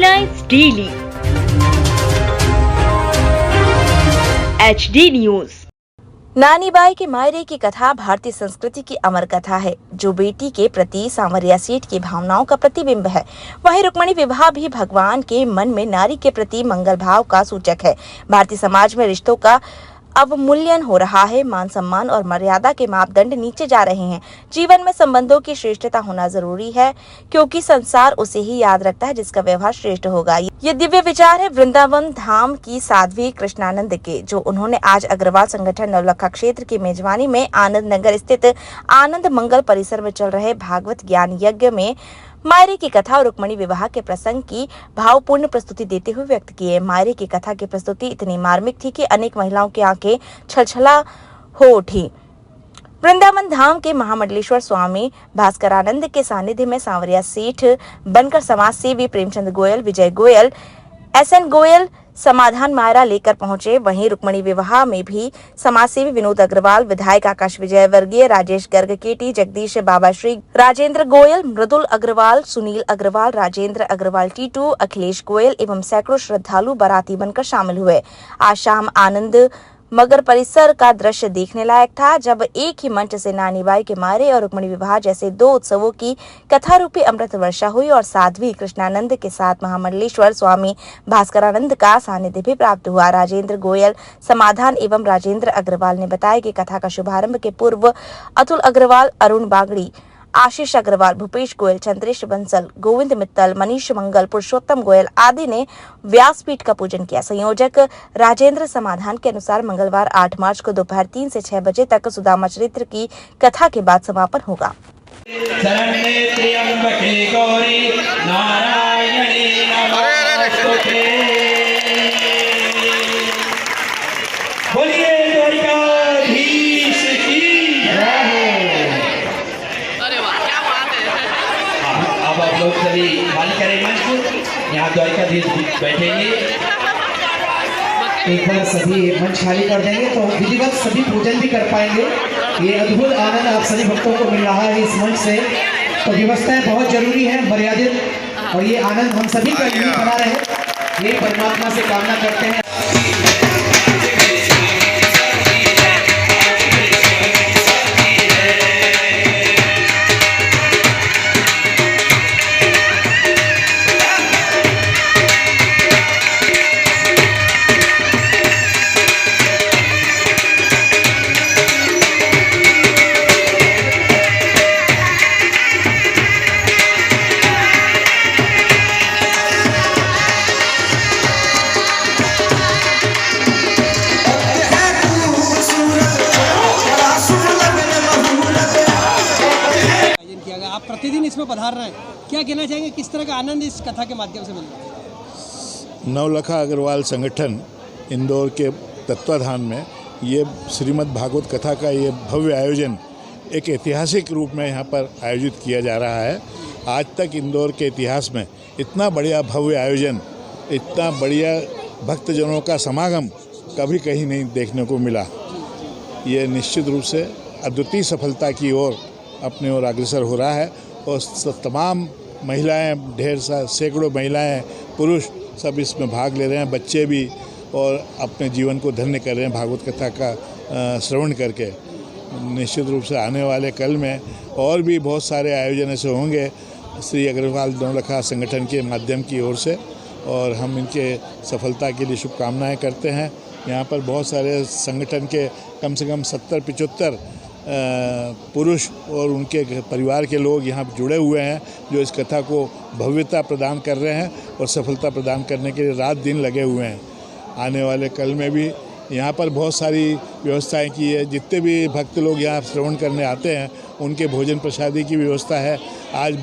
Headlines daily HD news. Nanibai के मायरे की कथा भारतीय संस्कृति की अमर कथा है, जो बेटी के प्रति सांवरिया सेठ की भावनाओं का प्रतिबिंब है। वहीं रुक्मिणी विवाह भी भगवान के मन में नारी के प्रति मंगल भाव का सूचक है। भारतीय समाज में रिश्तों का अवमूल्यन हो रहा है। मान सम्मान और मर्यादा के मापदंड नीचे जा रहे हैं। जीवन में संबंधों की श्रेष्ठता होना जरूरी है, क्योंकि संसार उसे ही याद रखता है जिसका व्यवहार श्रेष्ठ होगा। ये दिव्य विचार है वृंदावन धाम की साध्वी कृष्णानंद के, जो उन्होंने आज अग्रवाल संगठन नवलखा क्षेत्र की मेजबानी में आनंद नगर स्थित आनंद मंगल परिसर में चल रहे भागवत ज्ञान यज्ञ में मायरे की कथा और रुक्मिणी विवाह के प्रसंग की भावपूर्ण प्रस्तुति देते हुए व्यक्त किए। मायरे की कथा की प्रस्तुति इतनी मार्मिक थी कि अनेक महिलाओं की आंखें छलछला हो उठी। वृंदावन धाम के महामंडलेश्वर स्वामी भास्करानंद के सानिध्य में सांवरिया सेठ बनकर समाज सेवी प्रेमचंद गोयल, विजय गोयल, SN गोयल समाधान मायरा लेकर पहुंचे। वहीं रुक्मिणी विवाह में भी समाजसेवी विनोद अग्रवाल, विधायक आकाश विजय वर्गीय, राजेश गर्ग केटी, जगदीश बाबा श्री, राजेंद्र गोयल, मृदुल अग्रवाल, सुनील अग्रवाल, राजेंद्र अग्रवाल टीटू, अखिलेश गोयल एवं सैकड़ों श्रद्धालु बाराती बनकर शामिल हुए। आज शाम आनंद मगर परिसर का दृश्य देखने लायक था, जब एक ही मंच से नानीबाई के मायरे और रुक्मिणी विवाह जैसे दो उत्सवों की कथा रूपी अमृत वर्षा हुई और साध्वी कृष्णानंद के साथ महामंडलेश्वर स्वामी भास्करानंद का सानिध्य भी प्राप्त हुआ। राजेंद्र गोयल समाधान एवं राजेंद्र अग्रवाल ने बताया कि कथा का शुभारंभ के पूर्व अतुल अग्रवाल, अरुण बागड़ी, आशीष अग्रवाल, भूपेश गोयल, चंद्रेश बंसल, गोविंद मित्तल, मनीष मंगल, पुरुषोत्तम गोयल आदि ने व्यासपीठ का पूजन किया। संयोजक राजेंद्र समाधान के अनुसार मंगलवार 8 मार्च को दोपहर 3 से 6 बजे तक सुदामा चरित्र की कथा के बाद समापन होगा। आप लोग सभी खाली करें मंच को। यहाँ द्वारिकाधीश बैठेंगे। एक बार सभी मंच खाली कर देंगे तो विधिवत सभी पूजन भी कर पाएंगे। ये अद्भुत आनंद आप सभी भक्तों को मिल रहा है इस मंच से, तो व्यवस्थाएं बहुत जरूरी है, मर्यादित, और ये आनंद हम सभी का यही बना रहे, ये परमात्मा से कामना करते हैं। आप प्रतिदिन इसमें पधार रहे हैं, क्या कहना चाहेंगे, किस तरह का आनंद इस कथा के माध्यम से मिल रहा है? नवलखा अग्रवाल संगठन इंदौर के तत्वाधान में ये श्रीमद् भागवत कथा का ये भव्य आयोजन एक ऐतिहासिक रूप में यहाँ पर आयोजित किया जा रहा है। आज तक इंदौर के इतिहास में इतना बढ़िया भव्य आयोजन, इतना बढ़िया भक्तजनों का समागम कभी कहीं नहीं देखने को मिला। ये निश्चित रूप से अद्वितीय सफलता की ओर अपने ओर अग्रसर हो रहा है और तमाम महिलाएं, ढेर सा सैकड़ों महिलाएं, पुरुष सब इसमें भाग ले रहे हैं, बच्चे भी, और अपने जीवन को धन्य कर रहे हैं भागवत कथा का श्रवण करके। निश्चित रूप से आने वाले कल में और भी बहुत सारे आयोजन ऐसे होंगे श्री अग्रवाल नवलखा संगठन के माध्यम की ओर से, और हम इनके सफलता के लिए शुभकामनाएं करते हैं। यहाँ पर बहुत सारे संगठन के कम से कम 70-75 पुरुष और उनके परिवार के लोग यहाँ जुड़े हुए हैं, जो इस कथा को भव्यता प्रदान कर रहे हैं और सफलता प्रदान करने के लिए रात दिन लगे हुए हैं। आने वाले कल में भी यहाँ पर बहुत सारी व्यवस्थाएं की है। जितने भी भक्त लोग यहाँ श्रवण करने आते हैं उनके भोजन प्रसादी की व्यवस्था है। आज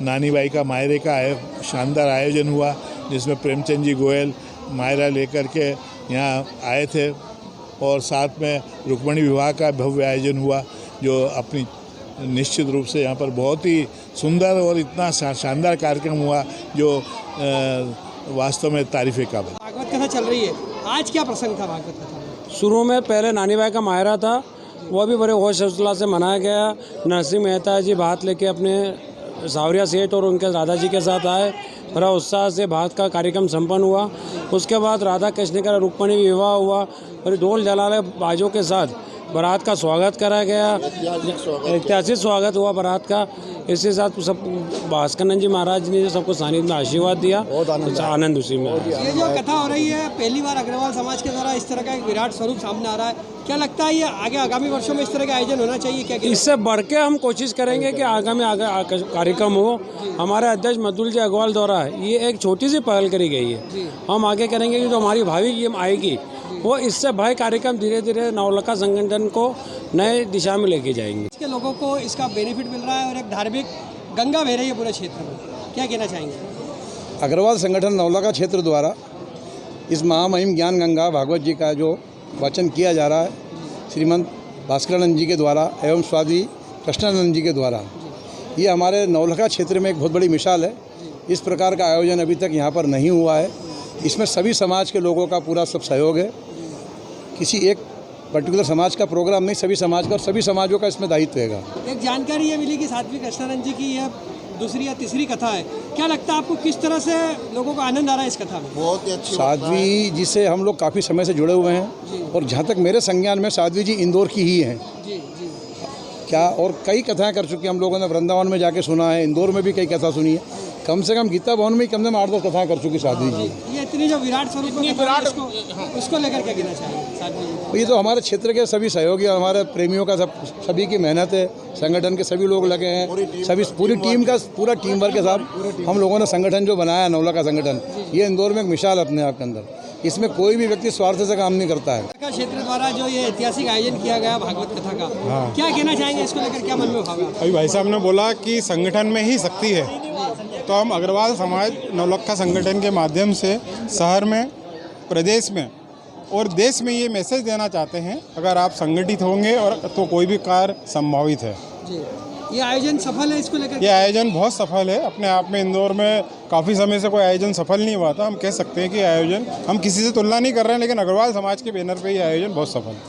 नानीबाई का मायरे का शानदार आयोजन हुआ, जिसमें प्रेमचंद जी गोयल मायरा लेकर के यहाँ आए थे, और साथ में रुक्मिणी विवाह का भव्य आयोजन हुआ, जो अपनी निश्चित रूप से यहाँ पर बहुत ही सुंदर और इतना शानदार कार्यक्रम हुआ जो वास्तव में तारीफ़ काबिल। भागवत कथा चल रही है, आज क्या प्रसंग था भागवत कथा में? शुरू में पहले नानीबाई का मायरा था, वो भी बड़े होश हौसला से मनाया गया। नरसिंह मेहता जी बात लेके अपने सावरिया सेठ और उनके राधा जी के साथ आए। बड़ा उत्साह से भारत का कार्यक्रम संपन्न हुआ। उसके बाद राधा कृष्ण का रुक्मिणी विवाह हुआ और ढोल जलाले बाजों के साथ बारात का स्वागत करा गया। ऐतिहासिक स्वागत हुआ बारात का। इसके साथ सब भास्कर जी महाराज ने सबको सानिध्य में आशीर्वाद दिया, आनंद उसी में। ये जो कथा हो रही है पहली बार अग्रवाल समाज के द्वारा इस तरह का एक विराट स्वरूप सामने आ रहा है, क्या लगता है ये आगे आगामी वर्षों में इस तरह का आयोजन होना चाहिए? क्या इससे बढ़ के हम कोशिश करेंगे कि आगामी कार्यक्रम हो। हमारे अध्यक्ष मधुल जी अग्रवाल द्वारा ये एक छोटी सी पहल करी गई है, हम आगे करेंगे कि जो हमारी भावी गेम आएगी वो इससे भाई कार्यक्रम धीरे धीरे नवलखा संगठन को नए दिशा में लेके जाएंगे। इसके लोगों को इसका बेनिफिट मिल रहा है और एक धार्मिक गंगा बह रही है पूरे क्षेत्र में, क्या कहना चाहेंगे? अग्रवाल संगठन नवलखा क्षेत्र द्वारा इस महामहिम ज्ञान गंगा भागवत जी का जो वाचन किया जा रहा है श्रीमंत भास्करानंद जी के द्वारा एवं स्वामी कृष्णानंद जी के द्वारा, ये हमारे नवलखा क्षेत्र में एक बहुत बड़ी मिसाल है। इस प्रकार का आयोजन अभी तक यहाँ पर नहीं हुआ है। इसमें सभी समाज के लोगों का पूरा सब सहयोग है। किसी एक पर्टिकुलर समाज का प्रोग्राम नहीं, सभी समाज का और सभी समाजों का इसमें दायित्व रहेगा। एक जानकारी ये मिली कि साध्वी कृष्णानंद जी की यह दूसरी या तीसरी कथा है, क्या लगता है आपको किस तरह से लोगों को आनंद आ रहा है इस कथा में? बहुत ही अच्छी साध्वी जी से हम लोग काफ़ी समय से जुड़े हुए हैं और जहाँ तक मेरे संज्ञान में साध्वी जी इंदौर की ही हैं। क्या और कई कथाएं कर चुके हैं हम लोगों ने, वृंदावन में जाके सुना है, इंदौर में भी कई कथा सुनी है। कम से कम गीता भवन में कम से कम 8-10 कथाएं कर चुकी साध्वी जी। ये इतनी जो विराट स्वरूप उसको लेकर क्या कहना चाहिए साध्वी जी? ये तो हमारे क्षेत्र के सभी सहयोगी और हमारे प्रेमियों का सभी की मेहनत है। संगठन के सभी लोग लगे हैं, सभी पूरी टीम का पूरा टीम वर्क के साथ हम लोगों ने संगठन जो बनाया नवलखा संगठन, ये इंदौर में एक मिसाल अपने आप के अंदर। इसमें कोई भी व्यक्ति स्वार्थ से काम नहीं करता है। क्षेत्र द्वारा जो ये ऐतिहासिक आयोजन किया गया भागवत कथा का, क्या कहना चाहेंगे इसको लेकर, क्या मन में भाव? अभी भाई साहब ने बोला कि संगठन में ही शक्ति है, तो हम अग्रवाल समाज नवलखा संगठन के माध्यम से शहर में, प्रदेश में और देश में ये मैसेज देना चाहते हैं, अगर आप संगठित होंगे और तो कोई भी कार्य संभावित है। जी, ये आयोजन सफल है, इसको लेकर? ये आयोजन बहुत सफल है अपने आप में। इंदौर में काफ़ी समय से कोई आयोजन सफल नहीं हुआ था। हम कह सकते हैं कि आयोजन, हम किसी से तुलना नहीं कर रहे हैं, लेकिन अग्रवाल समाज के बैनर पे ये आयोजन बहुत सफल है।